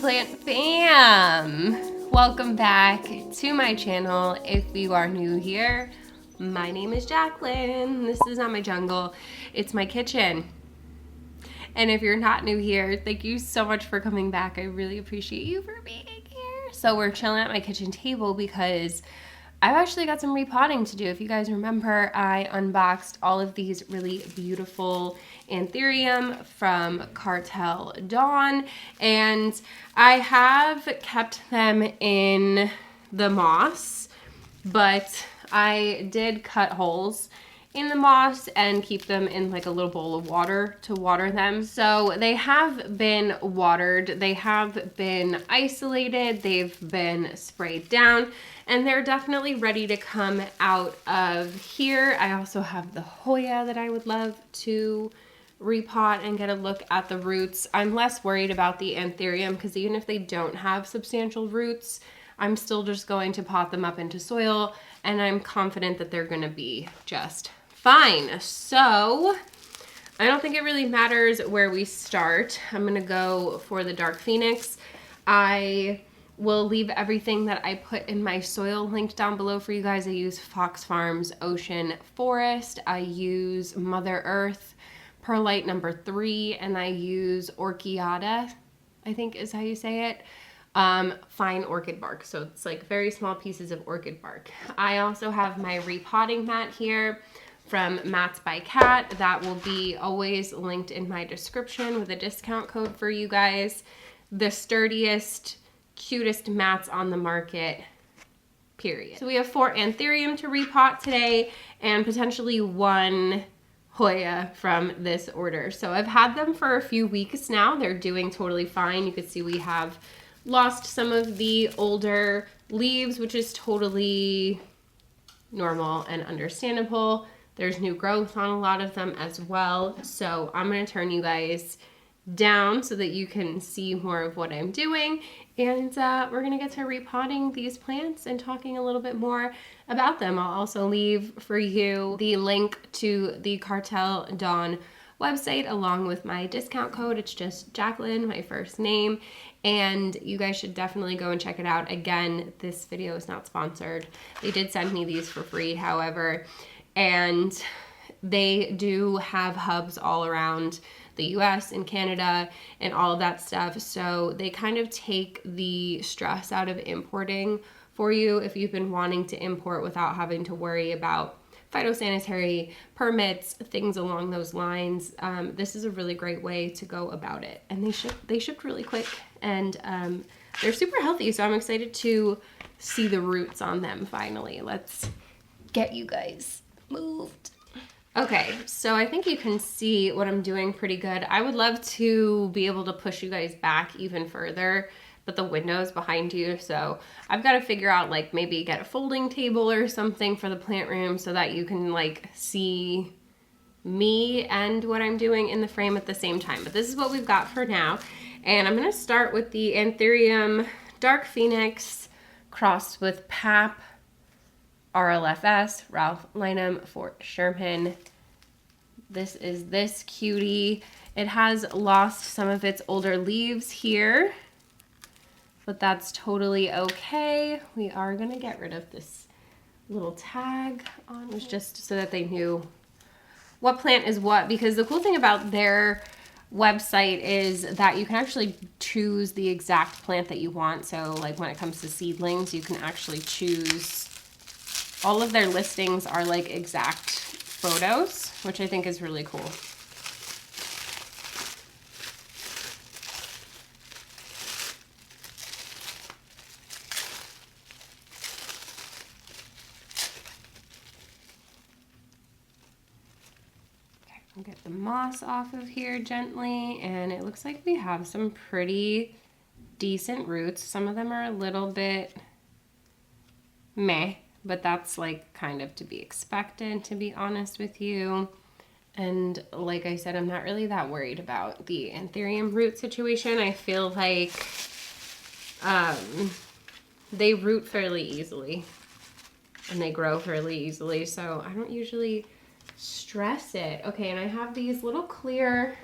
plant fam! Welcome back to my channel. If you are new here, my name is Jaclynn. This is not my jungle, it's my kitchen. And if you're not new here, thank you so much for coming back. I really appreciate you for being here. So we're chilling at my kitchen table because I've actually got some repotting to do. If you guys remember, I unboxed all of these really beautiful anthurium from Kartel Daun, and I have kept them in the moss, but I did cut holes in the moss and keep them in like a little bowl of water to water them. So they have been watered, they have been isolated, they've been sprayed down, and they're definitely ready to come out of here. I also have the Hoya that I would love to repot and get a look at the roots. I'm less worried about the anthurium because even if they don't have substantial roots, I'm still just going to pot them up into soil, and I'm confident that they're gonna be just fine. So I don't think it really matters where we start. I'm gonna go for the dark phoenix. I will leave everything that I put in my soil linked down below for you guys. I use Fox Farms Ocean Forest. I use Mother Earth Perlite #3, and I use Orchid, I think is how you say it. Fine orchid bark. So it's like very small pieces of orchid bark. I also have my repotting mat here from Mats by Cat. That will be always linked in my description with a discount code for you guys. The sturdiest, cutest mats on the market, period. So we have 4 anthurium to repot today and potentially 1 Hoya from this order. So I've had them for a few weeks now. They're doing totally fine. You can see we have lost some of the older leaves, which is totally normal and understandable. There's new growth on a lot of them as well. So I'm going to turn you guys down so that you can see more of what I'm doing. And we're going to get to repotting these plants and talking a little bit more about them. I'll also leave for you the link to the Kartel Daun website along with my discount code. It's just Jaclynn, my first name, and you guys should definitely go and check it out. Again, this video is not sponsored. They did send me these for free, however, and they do have hubs all around the US and Canada and all of that stuff. So they kind of take the stress out of importing for you if you've been wanting to import without having to worry about phytosanitary permits, things along those lines. This is a really great way to go about it. And they shipped really quick, and they're super healthy. So I'm excited to see the roots on them finally. Let's get you guys moved. Okay, so I think you can see what I'm doing pretty good. I would love to be able to push you guys back even further, but the window's behind you, so I've got to figure out like maybe get a folding table or something for the plant room so that you can like see me and what I'm doing in the frame at the same time. But this is what we've got for now, and I'm going to start with the Anthurium Dark Phoenix crossed with PAP RLFS, Ralph Lynam Fort Sherman. This is this cutie. It has lost some of its older leaves here, but that's totally okay. We are gonna get rid of this little tag on. It was just so that they knew what plant is what, because the cool thing about their website is that you can actually choose the exact plant that you want. So like when it comes to seedlings, you can actually choose. All of their listings are like exact photos, which I think is really cool. Okay, I'll get the moss off of here gently, and it looks like we have some pretty decent roots. Some of them are a little bit meh, but that's like kind of to be expected, to be honest with you. And like I said, I'm not really that worried about the anthurium root situation. I feel like they root fairly easily and they grow fairly easily, so I don't usually stress it. Okay, and I have these little clear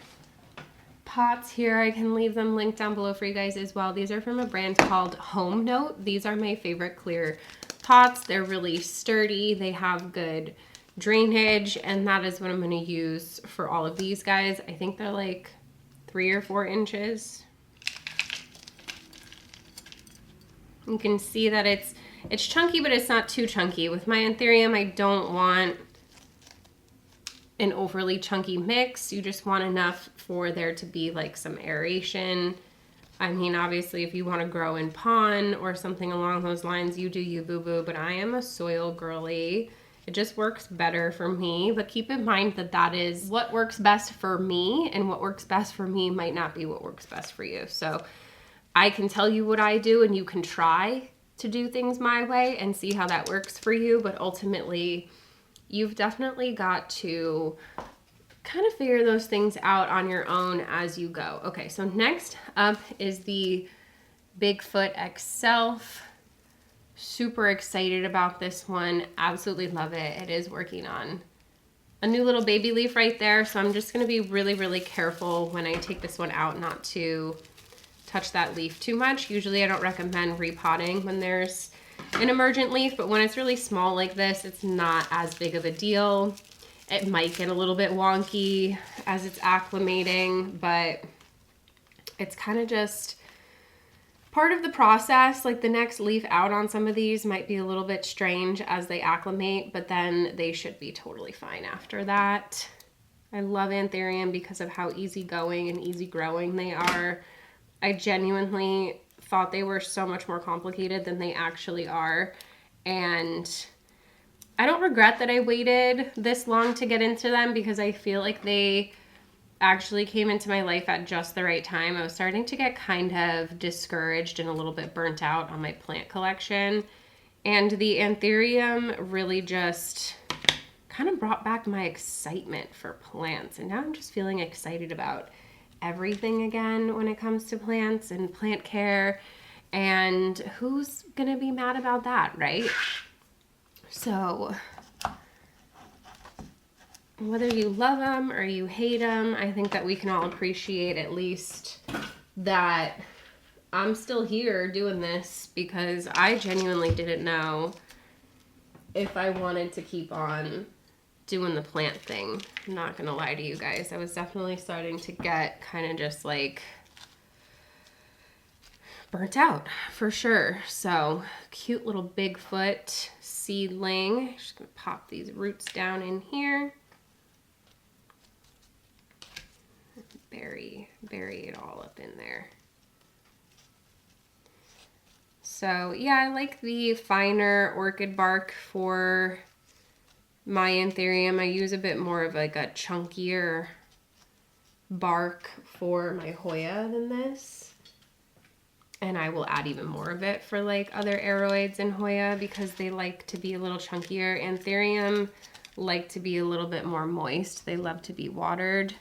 pots here. I can leave them linked down below for you guys as well. These are from a brand called Home Note. These are my favorite clear pots. They're really sturdy. They have good drainage, and that is what I'm going to use for all of these guys. I think they're like 3 or 4 inches. You can see that it's chunky, but it's not too chunky. With my Anthurium, I don't want an overly chunky mix. You just want enough for there to be like some aeration. I mean, obviously, if you want to grow in pond or something along those lines, you do you, boo-boo, but I am a soil girly. It just works better for me, but keep in mind that that is what works best for me, and what works best for me might not be what works best for you. So I can tell you what I do, and you can try to do things my way and see how that works for you, but ultimately you've definitely got to kind of figure those things out on your own as you go. Okay, so next up is the Bigfoot X-Self. Super excited about this one. Absolutely love it. It is working on a new little baby leaf right there, so I'm just going to be really, really careful when I take this one out not to touch that leaf too much. Usually I don't recommend repotting when there's an emergent leaf, but when it's really small like this, it's not as big of a deal. It might get a little bit wonky as it's acclimating, but it's kind of just part of the process. Like the next leaf out on some of these might be a little bit strange as they acclimate, but then they should be totally fine after that. I love Anthurium because of how easygoing and easy growing they are. I genuinely thought they were so much more complicated than they actually are, and I don't regret that I waited this long to get into them because I feel like they actually came into my life at just the right time. I was starting to get kind of discouraged and a little bit burnt out on my plant collection, and the Anthurium really just kind of brought back my excitement for plants, and now I'm just feeling excited about everything again when it comes to plants and plant care, and who's gonna be mad about that, right? So whether you love them or you hate them, I think that we can all appreciate at least that I'm still here doing this, because I genuinely didn't know if I wanted to keep on doing the plant thing. I'm not gonna lie to you guys. I was definitely starting to get kind of just like burnt out for sure. So cute little Bigfoot seedling. Just gonna pop these roots down in here. Bury it all up in there. So yeah, I like the finer orchid bark for my Anthurium. I use a bit more of like a chunkier bark for my Hoya than this. And I will add even more of it for like other aroids and Hoya because they like to be a little chunkier. Anthurium like to be a little bit more moist. They love to be watered.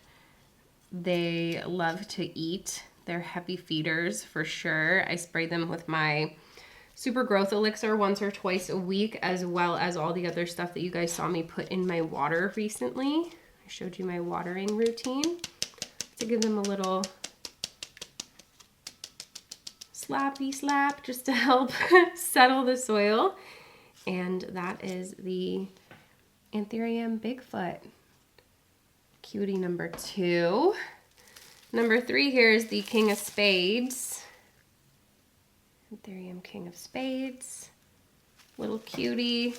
They love to eat. They're heavy feeders for sure. I spray them with my Super Growth Elixir once or twice a week, as well as all the other stuff that you guys saw me put in my water recently. I showed you my watering routine to give them a little slappy slap just to help settle the soil. And that is the Anthurium Bigfoot. Cutie number 2. Number 3 here is the King of Spades. Anthurium King of Spades. Little cutie.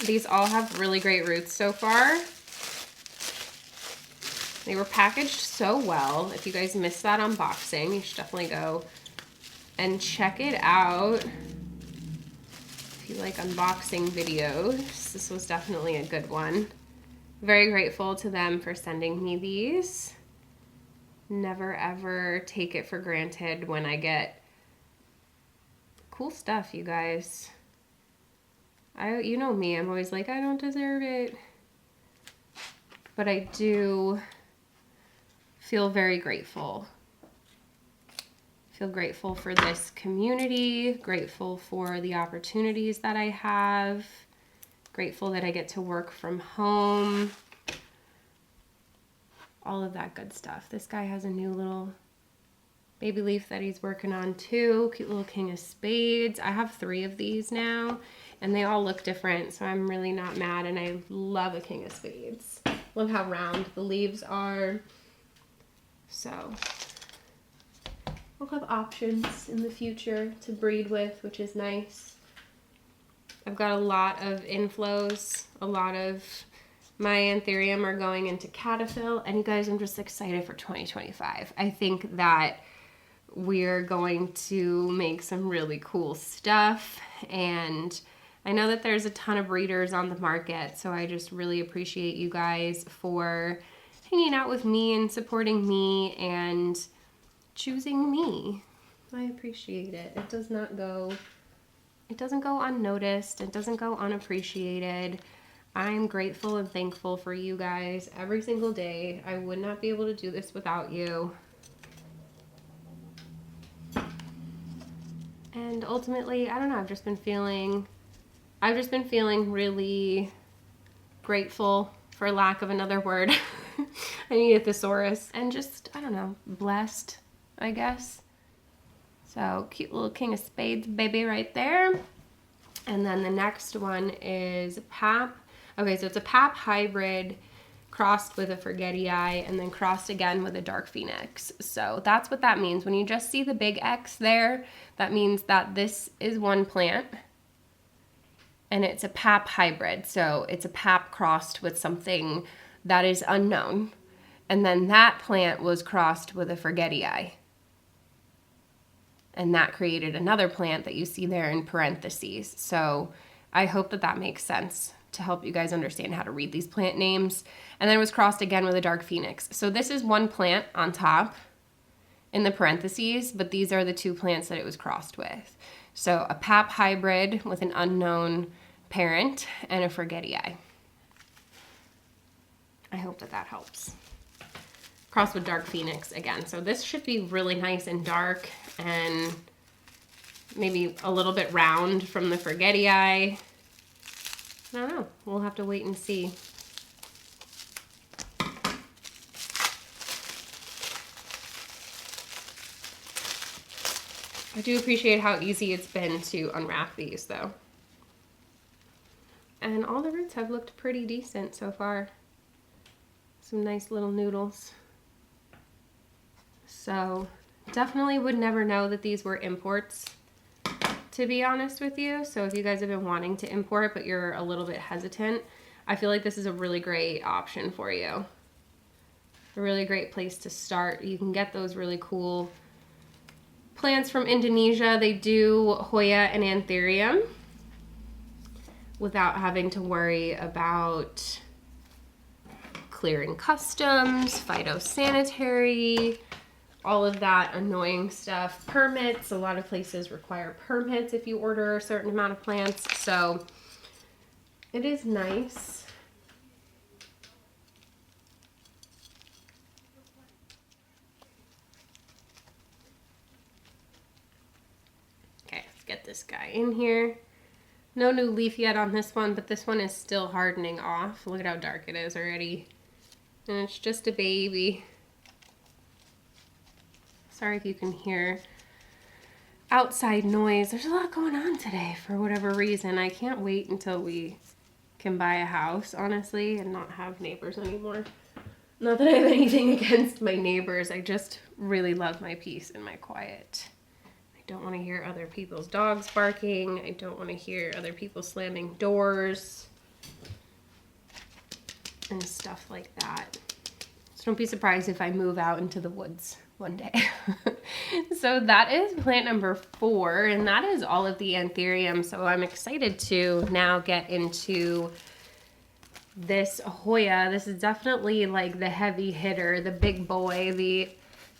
These all have really great roots so far. They were packaged so well. If you guys missed that unboxing, you should definitely go and check it out. If you like unboxing videos, this was definitely a good one. Very grateful to them for sending me these. Never ever take it for granted when I get cool stuff, you guys. You know me, I'm always like, I don't deserve it. But I do feel very grateful. Feel grateful for this community, grateful for the opportunities that I have, grateful that I get to work from home. all of that good stuff. This guy has a new little baby leaf that he's working on too. Cute little king of spades. I have 3 of these now, and they all look different, so I'm really not mad, and I love a king of spades. Love how round the leaves are. So we'll have options in the future to breed with, which is nice. I've got a lot of inflows. A lot of my anthurium are going into caterpillar, and you guys, I'm just excited for 2025. I think that we're going to make some really cool stuff, and I know that there's a ton of breeders on the market, so I just really appreciate you guys for hanging out with me and supporting me and choosing me. I appreciate it. It doesn't go unnoticed. It doesn't go unappreciated. I'm grateful and thankful for you guys every single day. I would not be able to do this without you. And ultimately, I don't know, I've just been feeling really grateful, for lack of another word. I need a thesaurus. And just, I don't know, blessed, I guess. So cute little king of spades baby right there. And then the next one is Pap. Okay, so it's a Pap hybrid crossed with a forgetti eye and then crossed again with a dark phoenix. So that's what that means. When you just see the big X there, that means that this is one plant and it's a Pap hybrid. So it's a Pap crossed with something that is unknown. And then that plant was crossed with a forgetti eye. And that created another plant that you see there in parentheses. So I hope that that makes sense to help you guys understand how to read these plant names. And then it was crossed again with a dark phoenix. So this is one plant on top in the parentheses, but these are the 2 plants that it was crossed with. So a Pap hybrid with an unknown parent and a forgetti eye. I hope that that helps. Crossed with dark phoenix again. So this should be really nice and dark and maybe a little bit round from the forgetti eye. I don't know. We'll have to wait and see. I do appreciate how easy it's been to unwrap these though. And all the roots have looked pretty decent so far. Some nice little noodles. So definitely would never know that these were imports, to be honest with you. So if you guys have been wanting to import but you're a little bit hesitant, I feel like this is a really great option for you. A really great place to start. You can get those really cool plants from Indonesia. They do Hoya and Anthurium without having to worry about clearing customs, phytosanitary, all of that annoying stuff. Permits, a lot of places require permits if you order a certain amount of plants, so it is nice. Okay, let's get this guy in here. No new leaf yet on this one, but this one is still hardening off. Look at how dark it is already. And it's just a baby. Sorry if you can hear outside noise. There's a lot going on today for whatever reason. I can't wait until we can buy a house, honestly, and not have neighbors anymore. Not that I have anything against my neighbors. I just really love my peace and my quiet. I don't want to hear other people's dogs barking. I don't want to hear other people slamming doors and stuff like that. So don't be surprised if I move out into the woods one day. So that is plant number 4, and that is all of the Anthurium. So I'm excited to now get into this Hoya. This is definitely like the heavy hitter, the big boy, the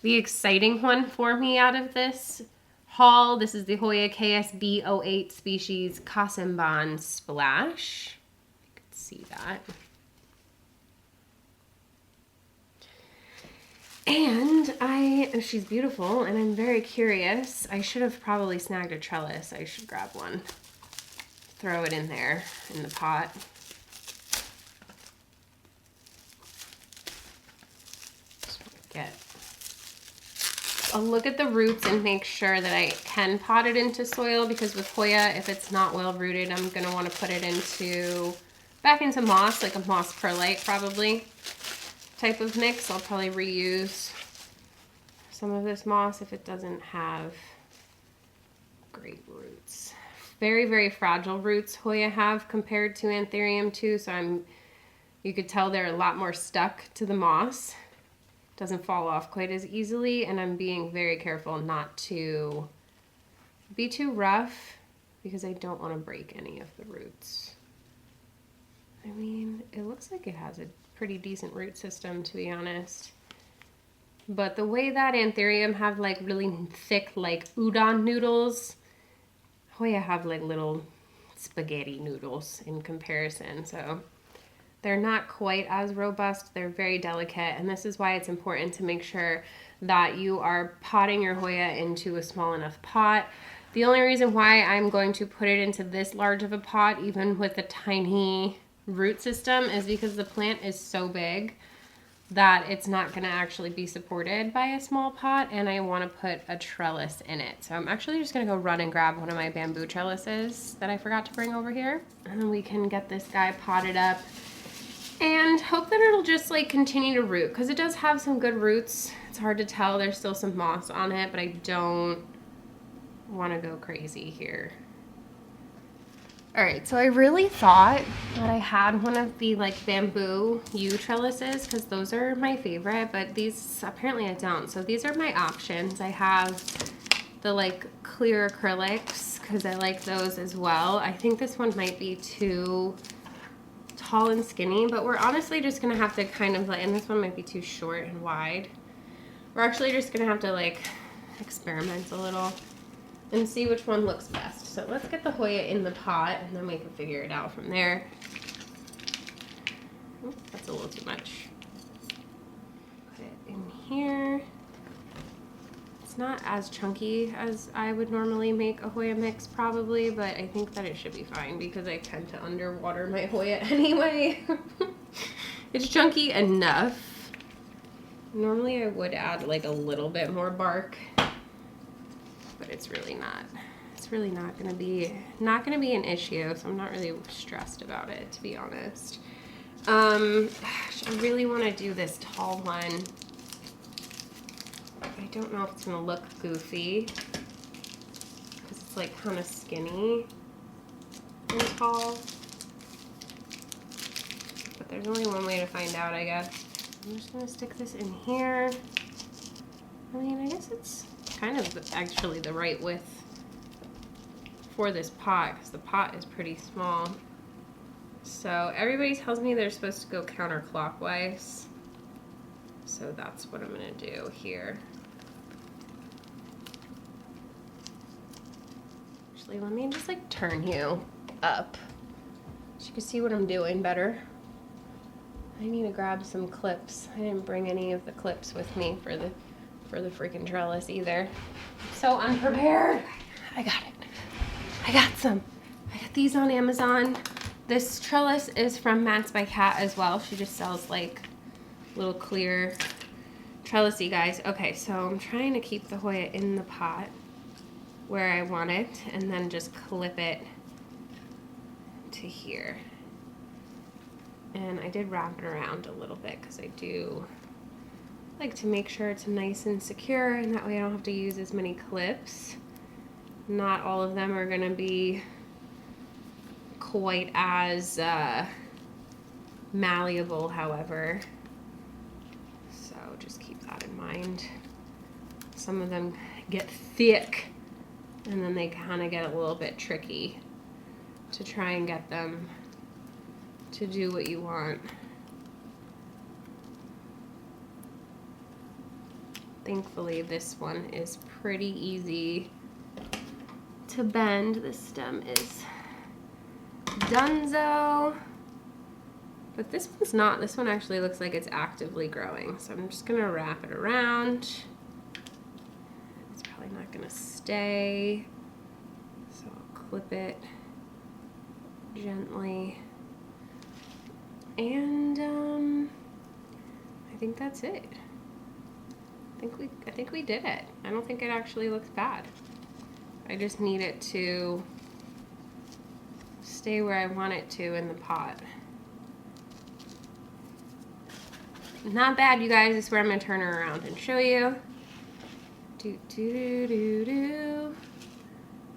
exciting one for me out of this haul. This is the Hoya KSB 08 species Kasemban Splash. You can see that. And she's beautiful, and I'm very curious. I should have probably snagged a trellis. I should grab one. Throw it in there in the pot. I'll look at the roots and make sure that I can pot it into soil, because with Hoya, if it's not well rooted, I'm gonna want to put it back into moss, like a moss perlite probably type of mix. I'll probably reuse some of this moss if it doesn't have great roots. Very, very fragile roots Hoya have compared to Anthurium too, so you could tell they're a lot more stuck to the moss. Doesn't fall off quite as easily, and I'm being very careful not to be too rough because I don't want to break any of the roots. I mean, it looks like it has a pretty decent root system, to be honest. But the way that Anthurium have like really thick like udon noodles, Hoya have like little spaghetti noodles in comparison, so they're not quite as robust. They're very delicate, and this is why it's important to make sure that you are potting your Hoya into a small enough pot. The only reason why I'm going to put it into this large of a pot, even with a tiny root system, is because the plant is so big that it's not going to actually be supported by a small pot, and I want to put a trellis in it. So I'm actually just going to go run and grab one of my bamboo trellises that I forgot to bring over here, and then we can get this guy potted up and hope that it'll just like continue to root, because it does have some good roots. It's hard to tell, there's still some moss on it, but I don't want to go crazy here. All right, so I really thought that I had one of the like bamboo yew trellises, because those are my favorite, but these apparently I don't. So these are my options. I have the like clear acrylics because I like those as well. I think this one might be too tall and skinny, but we're honestly just gonna have to kind of like, and this one might be too short and wide. We're actually just gonna have to like experiment a little and see which one looks best. So let's get the Hoya in the pot, and then we can figure it out from there. Ooh, that's a little too much. Put it in here. It's not as chunky as I would normally make a Hoya mix probably, but I think that it should be fine because I tend to underwater my Hoya anyway. It's chunky enough. Normally I would add like a little bit more bark, but it's really not gonna be an issue, so I'm not really stressed about it, to be honest. Gosh, I really want to do this tall one. I don't know if it's gonna look goofy because it's like kind of skinny and tall, but there's only one way to find out, I guess. I'm just gonna stick this in here. I mean, I guess it's kind of actually the right width for this pot because the pot is pretty small. So everybody tells me they're supposed to go counterclockwise, so that's what I'm gonna do here. Actually, let me just like turn you up so you can see what I'm doing better. I need to grab some clips. I didn't bring any of the clips with me for the freaking trellis either. I'm so unprepared. I got it. I got some. I got these on Amazon. This trellis is from Mats by Kat as well. She just sells like little clear trellisy guys. Okay, so I'm trying to keep the Hoya in the pot where I want it and then just clip it to here. And I did wrap it around a little bit because I do like to make sure it's nice and secure, and that way I don't have to use as many clips. Not all of them are gonna be quite as malleable, however, so just keep that in mind. Some of them get thick and then they kind of get a little bit tricky to try and get them to do what you want. Thankfully, this one is pretty easy to bend. This stem is dunzo, but this one's not. This one actually looks like it's actively growing, so I'm just gonna wrap it around. It's probably not gonna stay, so I'll clip it gently, and I think that's it. I think we did it. I don't think it actually looks bad. I just need it to stay where I want it to in the pot. Not bad, you guys. This is where I'm gonna turn her around and show you.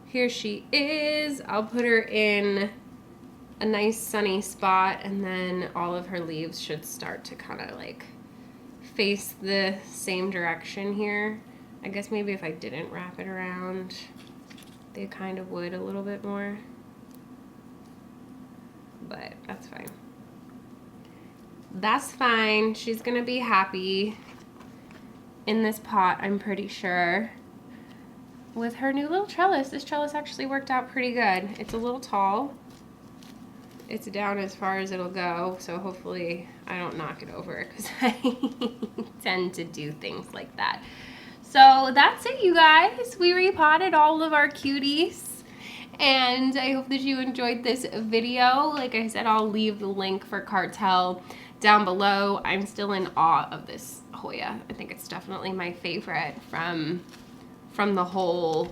Here she is. I'll put her in a nice sunny spot, and then all of her leaves should start to kind of like face the same direction here. I guess maybe if I didn't wrap it around, they kind of would a little bit more, but that's fine. That's fine. She's gonna be happy in this pot, I'm pretty sure. With her new little trellis. This trellis actually worked out pretty good. It's a little tall. It's down as far as it'll go, so hopefully I don't knock it over, because I tend to do things like that. So that's it, you guys. We repotted all of our cuties, and I hope that you enjoyed this video. Like I said, I'll leave the link for Kartel down below. I'm still in awe of this Hoya. I think it's definitely my favorite from the whole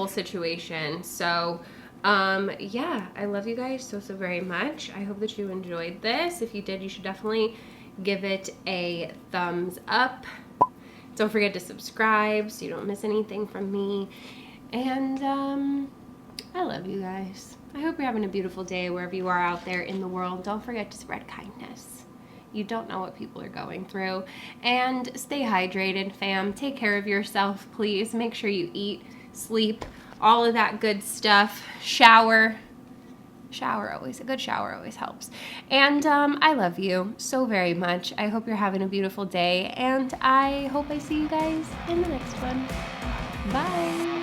situation. So yeah, I love you guys so very much. I hope that you enjoyed this. If you did, you should definitely give it a thumbs up. Don't forget to subscribe so you don't miss anything from me. And I love you guys. I hope you're having a beautiful day wherever you are out there in the world. Don't forget to spread kindness. You don't know what people are going through. And stay hydrated, fam. Take care of yourself, please. Make sure you eat, sleep, all of that good stuff. Shower always. A good shower always helps. And I love you so very much. I hope you're having a beautiful day, and I hope I see you guys in the next one. Bye.